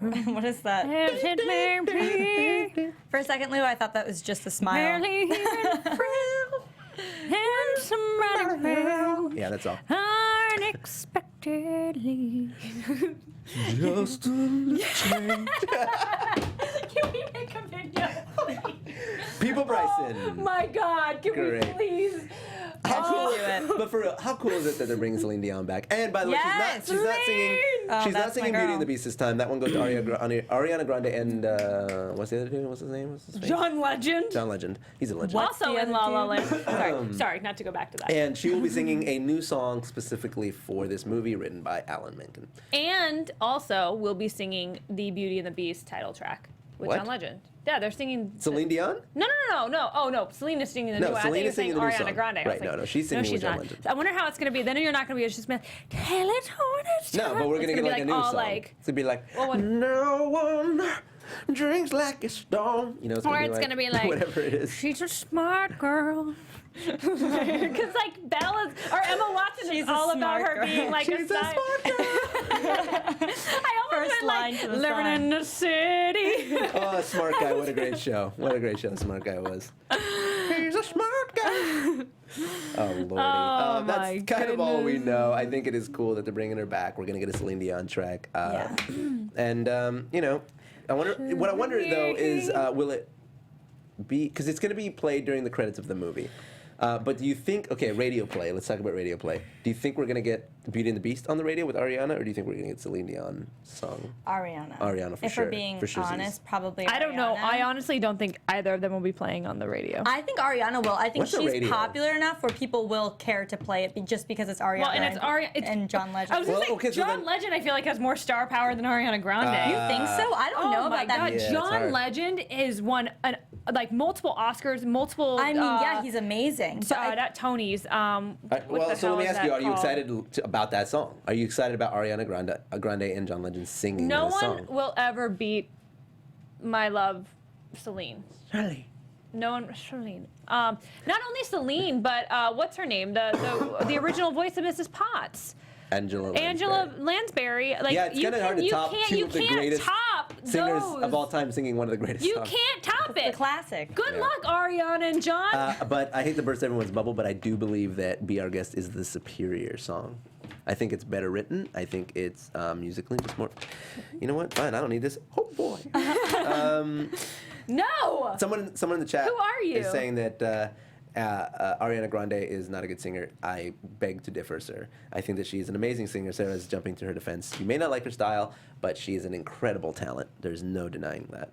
What is that? For a second, Lou, I thought that was just a smile. Yeah, that's all. Unexpectedly. Just a little change. Can we make a video? People Bryson. My God, can Great. we please? How cool, do it. but for real, how cool is it that they're bringing Celine Dion back? And by the way, Yes, she's not singing. Oh, She's not that's my singing Beauty girl. and the Beast this time. That one goes to Ariana Grande and what's the other dude? What's his name? What's his face? John Legend. John Legend. He's a legend. What's Also the in other La La dude? Land. Sorry, not to go back to that. And she will be singing a new song specifically for this movie, written by Alan Menken. And also, we'll be singing the Beauty and the Beast title track with What? John Legend. Yeah, they're singing. Celine Dion? No. Oh no, Celine is singing the No, new one. I Celine think you're is singing saying the new Ariana song. Grande. I was Right, like, no, she's singing with John not. Legend. So I wonder how it's gonna be. Then you're not gonna be. It's just been. Tell it when it's No, but we're It's gonna get like a new all song. like. It's gonna be like, Well, what- no one drinks like a stone. You know, it's gonna Or be it's like, gonna be like. whatever it is. She's a smart girl. Because like Belle is, or Emma Watson She's is a all about smart her girl. being like She's a a smart girl. I almost First went line like to the living song. in the city. Oh, Smart Guy. What a great show. What a great show Smart Guy was. He's a smart guy. Oh, Lordy. Oh, that's my kind of all we goodness. know. I think it is cool that they're bringing her back. We're going to get a Celine Dion track. Yeah. And, you know, what I wonder, though, is will it be, because it's going to be played during the credits of the movie. But do you think, okay, radio play, let's talk about radio play. Do you think we're going to get Beauty and the Beast on the radio with Ariana, or do you think we're going to get Celine Dion song? Ariana. Ariana, for if sure. we're being For sure. honest, probably I don't know. Ariana. I honestly don't think either of them will be playing on the radio. I think Ariana will. I think What's the she's radio? popular enough where people will care to play it just because it's Ariana Well, and it's and John Legend. I was gonna Well, say, okay, so John then- Legend, I feel like has more star power than Ariana Grande. you think so? I don't know Oh my about that. God, Yeah, it's John hard. Legend is won like multiple Oscars, multiple. I mean, yeah, he's amazing. So, But I- not Tony's. Well, so let me ask you: are you excited about that song? Are you excited about Ariana Grande and John Legend singing No the one song? will ever beat my love, Celine. Really? No one, Celine. Not only Celine, but what's her name? The original voice of Mrs. Potts. Angela Lansbury. Like, Yeah, it's you kind of hard to you top can't, two you of the can't greatest top singers those. of all time singing one of the greatest You songs. can't top the it. classic. Good Yeah. luck, Ariana and John. But I hate to burst everyone's bubble, but I do believe that Be Our Guest is the superior song. I think it's better written. I think it's musically just more. You know what? Fine, I don't need this. Oh boy. No. Someone in the chat Who are you? is saying that Ariana Grande is not a good singer. I beg to differ, sir. I think that she is an amazing singer. Sarah's jumping to her defense. You may not like her style, but she is an incredible talent. There's no denying that.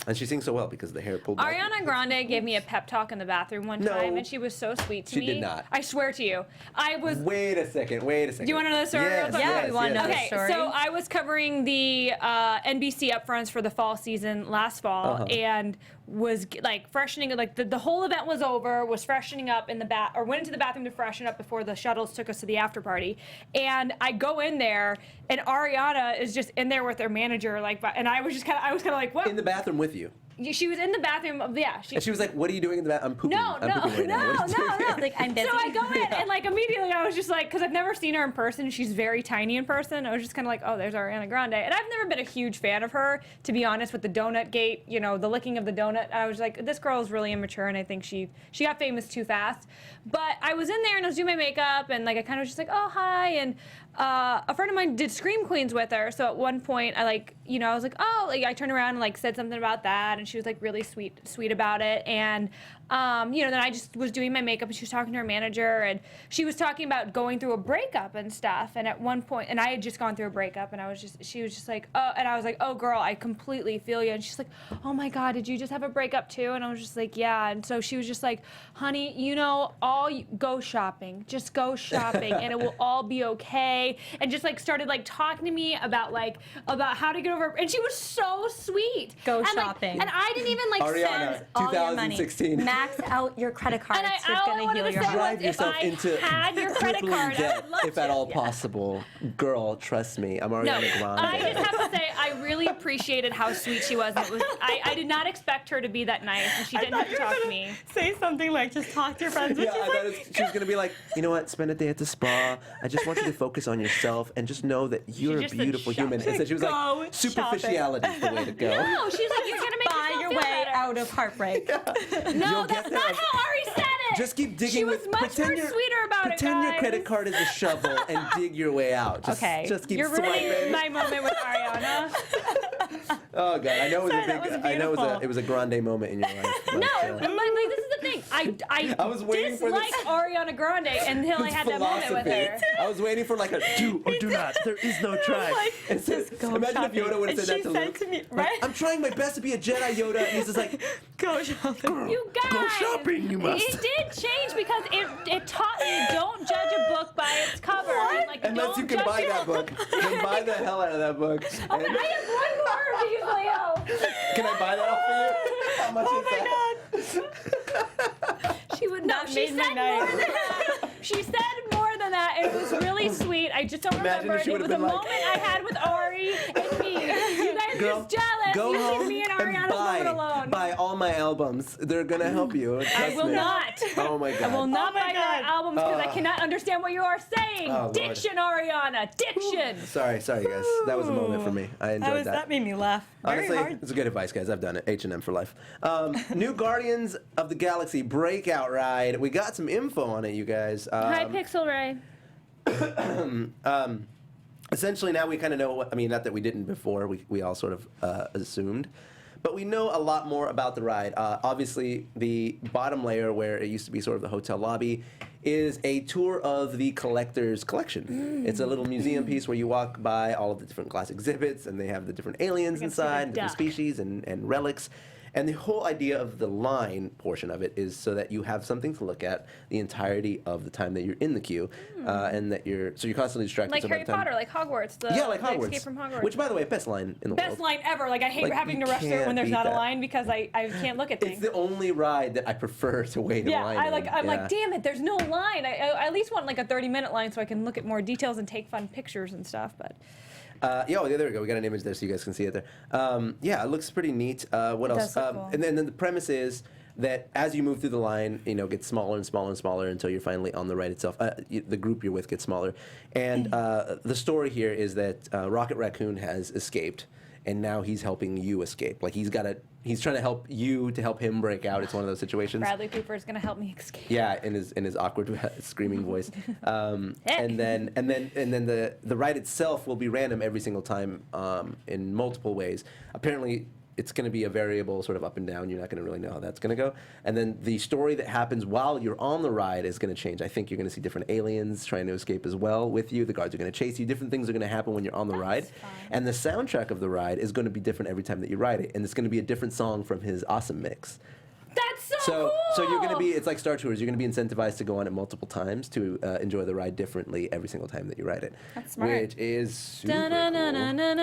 And she sings so well because the hair pulled back. Ariana Grande gave me a pep talk in the bathroom one No. time, and she was so sweet to me. She did not. I swear to you. I was. Wait a second. Do you want to know the story? Yes, real quick? Yeah, we wanna know the Okay, story. so I was covering the NBC upfronts for the fall season last fall, and was like freshening, like the whole event was over, was freshening up in the or went into the bathroom to freshen up before the shuttles took us to the after party. And I go in there, and Ariana is just in there with her manager, like, and I was kind of like, what? In the bathroom with you. She was in the bathroom. Yeah. And she was like, what are you doing in the bathroom? I'm pooping. I'm pooping right now. What are you doing?" Like, I'm busy. So I go in and like immediately I was just like, because I've never seen her in person. She's very tiny in person. I was just kind of like, oh, there's Ariana Grande. And I've never been a huge fan of her, to be honest, with the donut gate, you know, the licking of the donut. I was like, this girl is really immature, and I think she got famous too fast. But I was in there and I was doing my makeup, and like I kind of was just like, oh, hi. And a friend of mine did Scream Queens with her. So at one point I like, you know, I was like, oh, like I turned around and like said something about that, and she was like really sweet about it. And you know, then I just was doing my makeup, and she was talking to her manager, and she was talking about going through a breakup and stuff. And at one point, and I had just gone through a breakup, and she was just like, oh, and I was like, oh girl, I completely feel you. And she's like, oh my God, did you just have a breakup too? And I was just like, yeah. And so she was just like, honey, you know, go shopping, just go shopping, and it will all be okay. And just like started like talking to me about how to get over, and she was so sweet. Go And, like, shopping. and I didn't even like Ariana, send all your money. 2016. Max out your credit cards. And It's all I going to wanted heal to your say heart. Drive if yourself I into had your credit crippling card, I debt, would love if at to. all possible. Girl, trust me, I'm No, Ariana Grande. I just have to say I really appreciated how sweet she was. And it was I did not expect her to be that nice, and she didn't have to talk to me. Say something like, just talk to your friends. Yeah, I thought she was gonna be like, you know what? Spend a day at the spa. I just want you to focus on yourself and just know that you're a just said beautiful shop. human. Instead, she was Go like, superficiality is the way to go. No, she's like, you're gonna make Buy yourself your feel way better. out of heartbreak. No, You'll that's get not there. how Ari said it. Just keep digging. She was with, much pretend more your- sweeter about it, Pretend your guys. credit card is a shovel and dig your way out. Just, Okay, Just keep you're ruining swiping. my moment with Ariana. Oh God, I know it was Sorry, a that big. was I know beautiful. it was a grande moment in your life. But, No, but like this is the thing. I was waiting for this- dislike Ariana Grande until I had that moment with her. I was waiting for like a do or do not. There is no try. like, And so, just go imagine shopping. if Yoda would have And said she that to said Luke. to me, Like, right? I'm trying my best to be a Jedi, Yoda. And he's just like, Go shopping. You guys, Go shopping, you must. It did change because it taught me don't judge a book by its cover. What? Like, unless don't you can judge buy it. that book, then buy the hell out of that book. Oh, And- but I have one more of these, Leo. can I buy that off for you? How much Oh is that? my God. She would No, not she make said my more night. than that. She said more than that. It was really sweet. I just don't Imagine remember if it. she It would've was a been like- moment I had with Ari and me. You guys Girl, just jealous. go You home leave me and and Ariana's moving alone. buy all my albums. They're gonna help you. I Trust will me. not. Oh my god. I will not Oh my buy your God. albums because I cannot understand what you are saying. Oh, Lord. Diction, Ariana. Diction. Sorry, guys. That was a moment for me. I enjoyed that. That made me laugh. Very Honestly, hard. it's good advice, guys. I've done it. H&M for life. New Guardians of the Galaxy Breakout Ride. We got some info on it, you guys. Hi, Pixel Ray. Essentially, now we kind of know what, I mean, not that we didn't before, we all sort of assumed, but we know a lot more about the ride. Obviously, the bottom layer, where it used to be sort of the hotel lobby, is a tour of the collector's collection. It's a little museum piece where you walk by all of the different glass exhibits, and they have the different aliens can see the inside, different duck. species and relics. And the whole idea of the line portion of it is so that you have something to look at the entirety of the time that you're in the queue, and that you're constantly distracted. Like so by Harry the time- Potter, like Hogwarts. like the Hogwarts. Escape from Hogwarts. Which, by the way, best line in the Best world. line ever. Like I hate Like, having you to rush through it when can't there's beat not a that. line because I can't look at It's things. the only ride that I prefer to wait in Yeah, line. I'm in. like, damn it, there's no line. I at least want like a 30-minute line so I can look at more details and take fun pictures and stuff. But Yeah, there we go. We got an image there so you guys can see it there. Yeah, it looks pretty neat. What else? does look cool. And then the premise is that as you move through the line, it gets smaller and smaller and smaller until you're finally on the ride itself. The group you're with gets smaller. And the story here is that Rocket Raccoon has escaped, and now he's helping you escape. Like he's trying to help you to help him break out. It's one of those situations. Bradley Cooper is gonna help me escape. Yeah, in his awkward screaming voice, and then the ride itself will be random every single time in multiple ways. Apparently, it's going to be a variable, sort of up and down. You're not going to really know how that's going to go. And then the story that happens while you're on the ride is going to change. I think you're going to see different aliens trying to escape as well with you. The guards are going to chase you. Different things are going to happen when you're on the ride. fun. And the soundtrack of the ride is going to be different every time that you ride it. And it's going to be a different song from his awesome mix. That's so cool. So you're going to be, it's like Star Tours, you're going to be incentivized to go on it multiple times to enjoy the ride differently every single time that you ride it. That's smart. Which is super cool.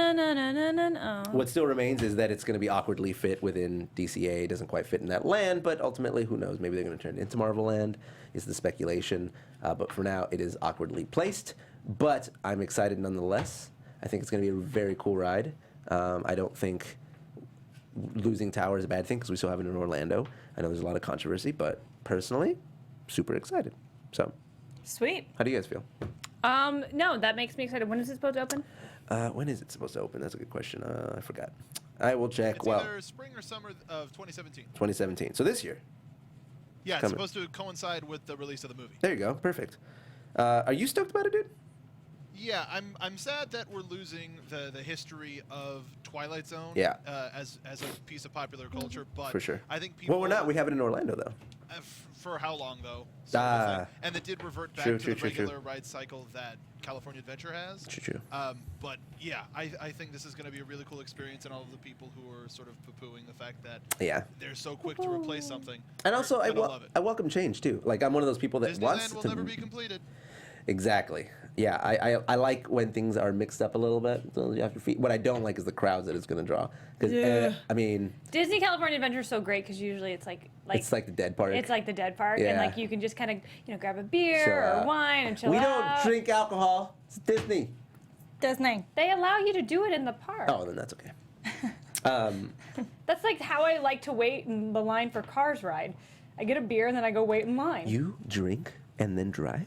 Da-na-na-na-na-na-na-na-na. What still remains is that it's going to be awkwardly fit within DCA. It doesn't quite fit in that land, but ultimately, who knows? Maybe they're going to turn it into Marvel Land, is the speculation. But for now, it is awkwardly placed. But I'm excited nonetheless. I think it's going to be a very cool ride. I don't think losing Tower is a bad thing because we still have it in Orlando. I know there's a lot of controversy, but personally, super excited. So, Sweet. how do you guys feel? No, that makes me excited. When is it supposed to open? When is it supposed to open? That's a good question. I forgot. I will check. It's Well, either spring or summer of 2017. 2017. So this year. Yeah, it's coming. supposed to coincide with the release of the movie. There you go. Perfect. Are you stoked about it, dude? Yeah, I'm sad that we're losing the history of Twilight Zone. Yeah. As a piece of popular culture, but For sure. I think people. Well, we're not. We have it in Orlando, though. For how long though? Sort of Ah. thing. And it did revert back True, to true, the true, true. regular ride cycle that California Adventure has. True. But yeah, I think this is going to be a really cool experience, and all of the people who are sort of poo-pooing the fact that Yeah. they're so quick to replace something. And also, are gonna love it. I welcome change too. Like I'm one of those people that wants Disneyland will to. never be completed. Exactly. Yeah, I like when things are mixed up a little bit. So you have your feet. What I don't like is the crowds that it's going to draw. Because I mean, Disney California Adventure is so great because usually it's like it's like the dead part. it's like the dead park, and Yeah. like you can just kind of grab a beer Chill or out. wine and chill we out. don't drink alcohol. It's Disney. Disney. They allow you to do it in the park. Oh, then that's okay. That's like how I like to wait in the line for Cars ride. I get a beer and then I go wait in line. You drink and then drive?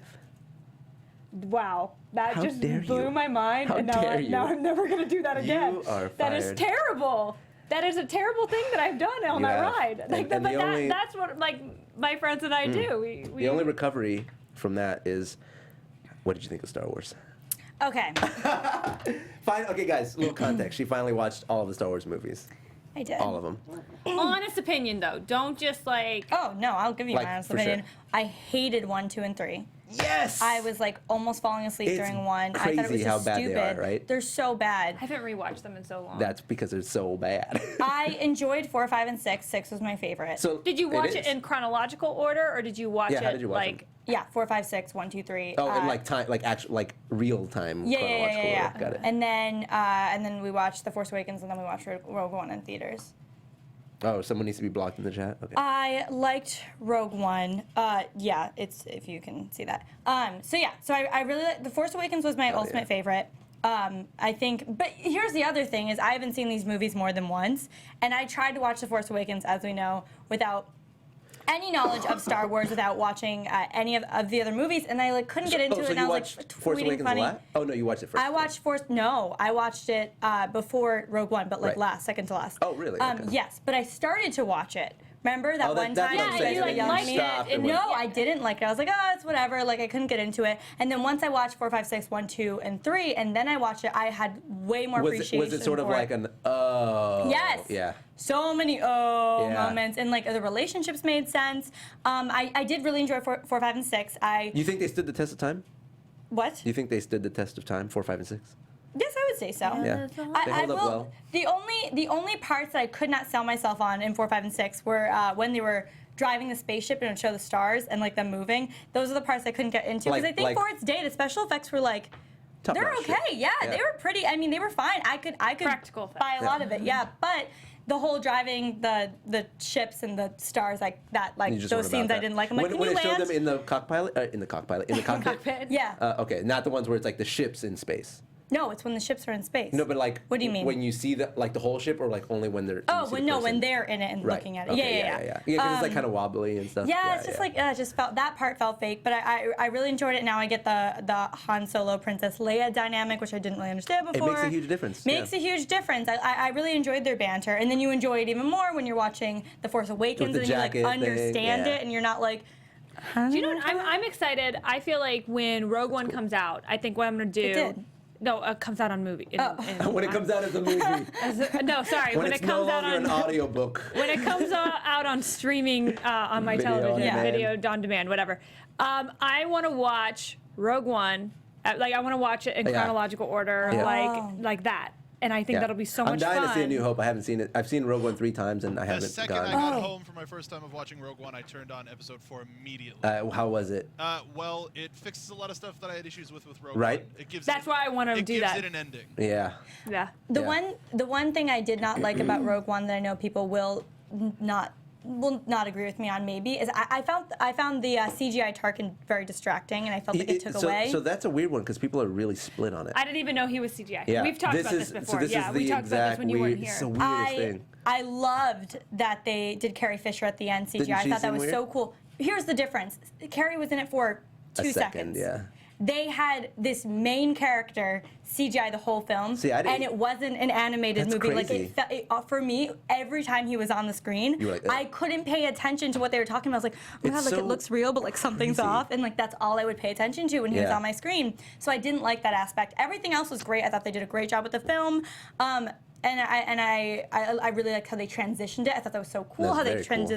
Wow, that How just dare blew you. my mind, How and now, dare you. now I'm never gonna do that again. You are That is fired. terrible. That is a terrible thing that I've done on You that have. ride. And- Like, and but the only- that's what like my friends and I do. We The only recovery from that is, what did you think of Star Wars? Okay. Fine. Okay, guys. Little context. She finally watched all of the Star Wars movies. I did. All of them. honest opinion though. Don't just like. Oh, no, I'll give you Like, my honest for sure. opinion. I hated 1, 2, and 3. Yes. I was like almost falling asleep It's during 1. I thought it was crazy just how bad they stupid. are, right? They're so bad. I haven't rewatched them in so long. That's because they're so bad. I enjoyed 4, 5, and 6. 6 was my favorite. So Did you watch it is. in chronological order, or did you watch Yeah, it how did you watch like? yeah, 4, 5, 6, 1, 2, 3. Oh, in like time, like actual, like real time chronological order. Got it. And then we watched The Force Awakens, and then we watched Rogue One in theaters. Oh, someone needs to be blocked in the chat. Okay. I liked Rogue One. Yeah, it's if you can see that. So I really The Force Awakens was my ultimate favorite. I think, but here's the other thing is I haven't seen these movies more than once, and I tried to watch The Force Awakens, as we know, without any knowledge of Star Wars, without watching any of the other movies, and I couldn't get into it. So and you I was watched Force Awakens funny. last? Oh no, you watched it first. I watched I watched it before Rogue One, but Right. second to last. Oh, really? Okay. Yes, but I started to watch it. Remember that one that's time? what I'm saying, you and then you liked stopped it, and and went- No, I didn't like it. I was like, oh, it's whatever. I couldn't get into it. And then once I watched 4, 5, 6, 1, 2, and 3, and then I watched it, I had way more appreciation. Was it sort of for like it. an oh? Yes. Yeah. So many Yeah. moments, and the relationships made sense. I did really enjoy 4, 5, and 6. You think they stood the test of time? What? Do you think they stood the test of time? 4, 5, and 6. Yes, I would say so. Yeah. They I hold up will. well. The only parts that I could not sell myself on in 4, 5, and 6 were when they were driving the spaceship and it would show the stars and them moving. Those are the parts I couldn't get into because I think for its day, the special effects were Top they're notch okay. shit. Yeah, they were pretty. I mean, they were fine. I could Practical effects. buy a lot of it. Yeah, but the whole driving the ships and the stars You just those wrote about scenes I that. didn't like. I'm when, like, can when you it showed land? them in the cockpit, in the cockpit. Yeah. Okay, not the ones where it's the ships in space. No, it's when the ships are in space. No, but What do you mean? When you see the whole ship, or only when they're when they're in it and right. looking at it. Okay, Yeah. Yeah, because it's kind of wobbly and stuff. Yeah, it's just that part felt fake, but I really enjoyed it. Now I get the Han Solo Princess Leia dynamic, which I didn't really understand before. It makes a huge difference. Makes a huge difference. I really enjoyed their banter, and then you enjoy it even more when you're watching The Force Awakens With the and you jacket understand thing, it, and you're not like. Do you know what? I'm excited. I feel like when Rogue One comes out, I think what I'm going to do. It did. No, it comes out on movie. when it comes out as a movie. No, sorry. when When it's it comes no out longer on an audiobook. when it comes out on streaming on my Video on television, demand. video on demand, whatever. I want to watch Rogue One. I want to watch it in Yeah. chronological order, Yeah. like that. And I think that'll be so much fun. I'm dying to see A New Hope. I haven't seen it. I've seen Rogue One 3 times, and I The haven't second I gone. got home for my first time of watching Rogue One, I turned on episode 4 immediately. How was it? Well, it fixes a lot of stuff that I had issues with Rogue Right. One. It gives That's why I want to do that. It gives it an ending. Yeah. Yeah. The Yeah. one thing I did not like about Rogue One that I know people will not agree with me on maybe is I found the CGI Tarkin very distracting, and I felt like it took away. So that's a weird one because people are really split on it. I didn't even know he was CGI. Yeah. We've talked about this before. So this yeah, is we the talked about this exact when you weren't weird. here. It's the weirdest thing. I loved that they did Carrie Fisher at the end CGI. Didn't I she thought that seem was weird? so cool. Here's the difference. Carrie was in it for 2 A second, seconds. yeah. They had this main character CGI the whole film, See, I didn't- and it wasn't an animated That's movie. crazy. For me, every time he was on the screen, You were like, ugh. I couldn't pay attention to what they were talking about. I was like, oh my It's god, so it looks real, but something's crazy. off, and that's all I would pay attention to when he was Yeah. on my screen. So I didn't like that aspect. Everything else was great. I thought they did a great job with the film. And I really liked how they transitioned it. I thought that was so cool That's how they very cool.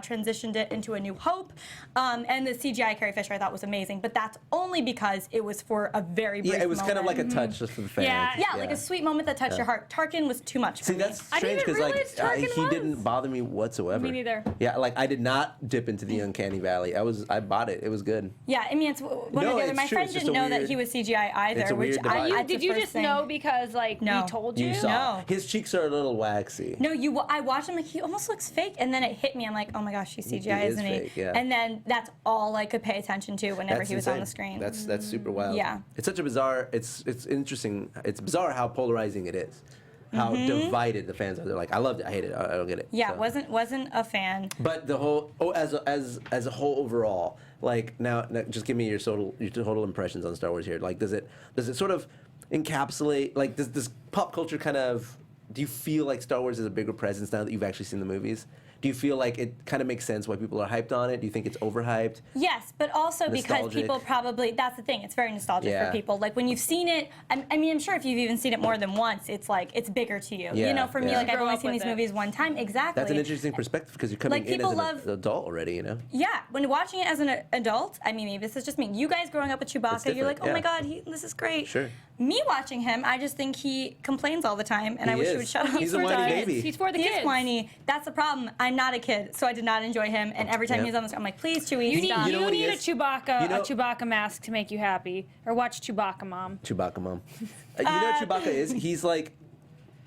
transitioned it into A New Hope. And the CGI Carrie Fisher I thought was amazing, but that's only because it was for a very brief Yeah, it was kind of like moment. a touch just for the fans. Yeah, like a sweet moment that touched your heart. Tarkin was too much for See, me. that's I strange didn't because realize Tarkin he was. didn't bother me whatsoever. Me neither. Yeah, I did not dip into the uncanny valley. I bought it. It was good. Yeah, I mean, it's one or No, the other. it's My true. friend It's just didn't a know that weird- he was CGI either, it's a which weird divide. that's Did the you first just thing. know because No. we told you? You saw. No. His cheeks are a little waxy. No, I watched him like he almost looks fake, and then it hit me. I'm like, oh my gosh, he's CGI, is isn't he? fake, yeah. And then that's all I could pay attention to whenever That's he was on insane. the screen. That's super wild. Yeah. It's such a bizarre. It's interesting. It's bizarre how polarizing it is. How divided the fans are. They're like, I loved it. I hate it. I don't get it. yeah, So. wasn't a fan. But the whole as a whole overall, now just give me your total impressions on Star Wars here. Does it sort of encapsulate does pop culture kind of, do you feel like Star Wars is a bigger presence now that you've actually seen the movies? Do you feel like it kind of makes sense why people are hyped on it? Do you think it's overhyped? Yes, but also because Nostalgic. people probably, that's the thing, it's very nostalgic Yeah. for people. Like when you've seen it, I mean, I'm sure if you've even seen it more than once, it's it's bigger to you. Yeah, For me, yeah. I've Grow only up seen with these it. movies one time. Exactly. That's an interesting perspective because you're coming in as people an adult already, Yeah, when watching it as an adult, I mean, maybe this is just me. You guys growing up with Chewbacca, you're like, oh my different, god, this is great. Sure. Me watching him, I just think he complains all the time, and I He wish he is. would shut up. He's a whiny sometimes. baby. He's for the He kids. is whiny. That's the problem. I'm not a kid, so I did not enjoy him. And every time Yeah. he's on the screen, I'm like, please, Chewie, You need, stop. You know you what he need a is? Chewbacca You know- a Chewbacca mask to make you happy, or watch Chewbacca Mom. Chewbacca mom. You know what Chewbacca is? He's like,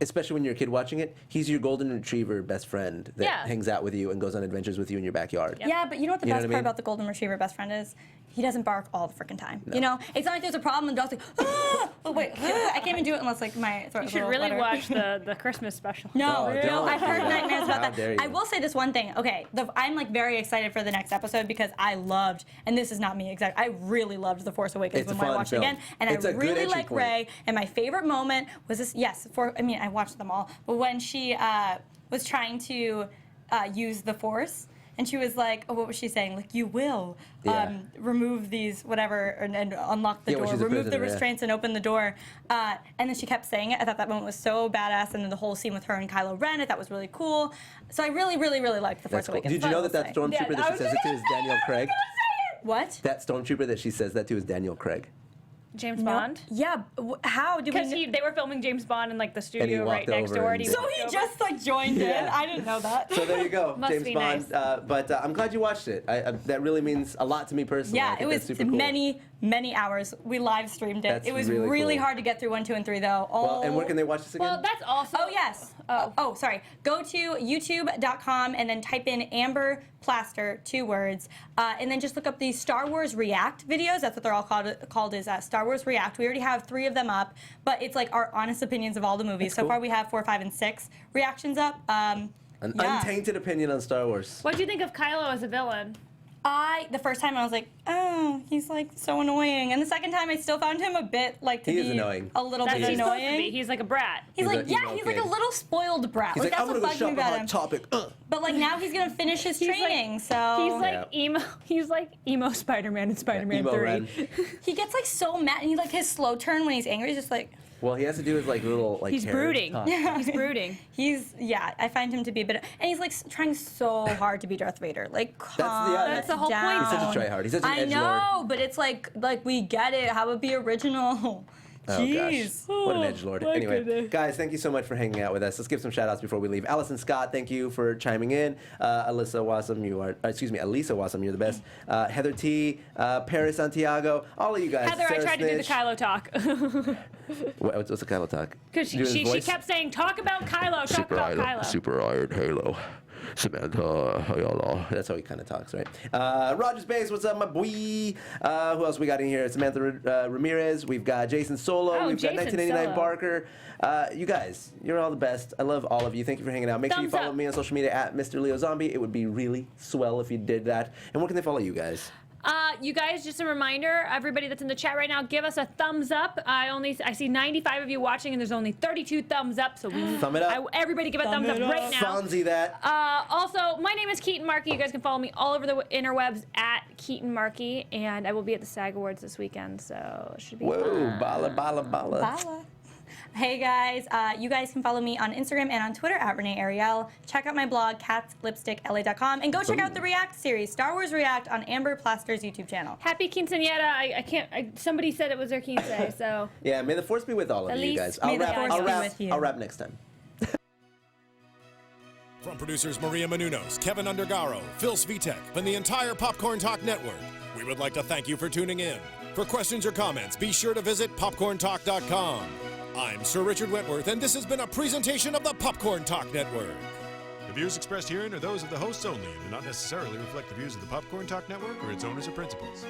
especially when you're a kid watching it, he's your golden retriever best friend that Yeah. hangs out with you and goes on adventures with you in your backyard. Yeah, but you know what the You know best what I part mean? about the golden retriever best friend is? he doesn't bark all the freaking time. You know, it's not like there's a problem and the dog's like, ah! Oh, wait, I can't even do it unless like my throat. You is a should little really better. watch the Christmas special. No, Oh, no, don't. I've heard nightmares about How that. dare you. I will say this one thing. Okay, I'm like very excited for the next episode because I loved, and this is not me exactly. I really loved The Force Awakens It's a when I fun watched film. it again, and It's a I good really entry like point. Rey. And my favorite moment was this. Yes, I watched them all, but when she was trying to use the Force. And she was like, oh, what was she saying? Like, you will remove these, whatever, and unlock the Yeah, when door, she's a remove the prisoner, yeah. restraints and open the door. And then she kept saying it. I thought that moment was so badass. And then the whole scene with her and Kylo Ren, I thought was really cool. So I really, really, really liked The Force That's cool. Awakens. Did you know that That's what I will say. stormtrooper that she says it to is Daniel Craig? What? That stormtrooper that she says that to is Daniel Craig. James Bond. Yeah, how do we... Because they were filming James Bond in like the studio walked right next over door. and And did- So he just like joined in? Yeah. I didn't know that. So there you go, Must James be Bond. nice. But I'm glad you watched it. That really means a lot to me personally. I Yeah, think it was that's super cool. many hours. We live streamed it. That's It was really really cool. hard to get through 1, 2, and 3 though. Well, and where can they watch this again? Well, that's also. Oh, yes. Oh. Sorry. Go to youtube.com and then type in Amber Plaster, 2 words, and then just look up these Star Wars React videos. That's what they're all called is Star Wars React. We already have 3 of them up, but it's like our honest opinions of all the movies. That's So cool. far we have 4, 5, and 6 reactions up. An yeah. untainted opinion on Star Wars. What do you think of Kylo as a villain? The first time I was like, oh, he's like so annoying. And the second time I still found him a bit like to He be is annoying. a little That's bit what he's supposed to be. annoying. He's like a brat. He's He's like, an yeah, emo he's like a kid. little spoiled brat. He's like, that's I'm gonna what go bugged me shop on about Hot him. Topic. But like now he's gonna finish his training, so He's like Yeah. emo. He's like emo Spider-Man in Spider-Man Emo 3. Ren. he gets like so mad, and he like his slow turn when he's angry. He's just like Well, he has to do his like little like. He's hair brooding. talk. He's brooding. I find him to be a bit, and he's like trying so hard to be Darth Vader. Like calm That's the whole point. down. He's such a tryhard. He's such an I edgelord. know, but it's like we get it. How would be original? Oh Jeez. gosh, what an edgelord. my Anyway, goodness. guys, thank you so much for hanging out with us. Let's give some shout outs before we leave. Allison Scott, thank you for chiming in. Elisa Wassam, Elisa Wassam, you're the best. Heather T, Paris Santiago, all of you guys. Heather, Sarah I tried to do the Snitch. Kylo talk. What's the Kylo talk? Because Do his she voice? kept saying, talk about Kylo, talk about Kylo. Super Iron Halo. Samantha, hello. That's how he kind of talks, right? Roger Space, what's up, my boy? Who else we got in here? Samantha Ramirez. We've got Jason Solo. Oh, We've got Jason 1989 Solo. Barker. You guys, you're all the best. I love all of you. Thank you for hanging out. Make sure you Thumbs follow up. me on social media at Mr. Leo Zombie. It would be really swell if you did that. And where can they follow you guys? You guys, just a reminder, everybody that's in the chat right now, give us a thumbs up. I see 95 of you watching, and there's only 32 thumbs up. So we Thumb it up. everybody give a thumbs up right now. Fonzie that. Also, my name is Keetin Marchi. You guys can follow me all over the interwebs at Keetin Marchi, and I will be at the SAG Awards this weekend, so it should be Whoa, fun. bala, bala, bala. Bala. Hey guys, you guys can follow me on Instagram and on Twitter at Renee Ariel. Check out my blog, catslipstickla.com, and go check out the React series, Star Wars React, on Amber Plaster's YouTube channel. Happy quinceañera. I can't. Somebody said it was their quince, so. Yeah, may the force be with all of you Feliz guys. May the force be with you. I'll wrap next time. From producers Maria Menounos, Kevin Undergaro, Phil Svitek, and the entire Popcorn Talk Network, we would like to thank you for tuning in. For questions or comments, be sure to visit PopcornTalk.com. I'm Sir Richard Wentworth, and this has been a presentation of the Popcorn Talk Network. The views expressed herein are those of the hosts only and do not necessarily reflect the views of the Popcorn Talk Network or its owners or principals.